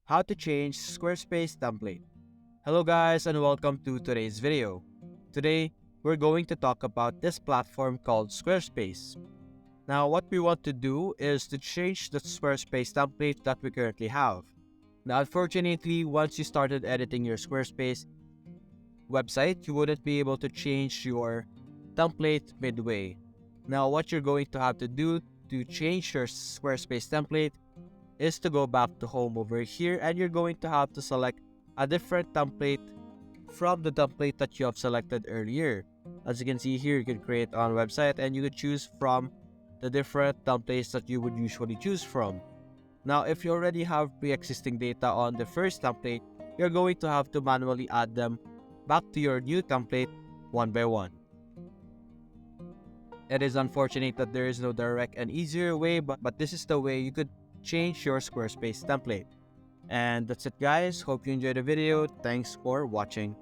How to change Squarespace template. Hello guys and welcome to today's video. Today, we're going to talk about this platform called Squarespace. Now what we want to do is to change the Squarespace template that we currently have. Now unfortunately, once you started editing your Squarespace website, you wouldn't be able to change your template midway. Now what you're going to have to do to change your Squarespace template is to go back to home over here, and you're going to have to select a different template from the template that you have selected earlier. As you can see here, you can create on website and you could choose from the different templates that you would usually choose from. Now if you already have pre-existing data on the first template, you're going to have to manually add them back to your new template one by one. It is unfortunate that there is no direct and easier way, but this is the way you could change your Squarespace template. And that's it guys, hope you enjoyed the video. Thanks for watching.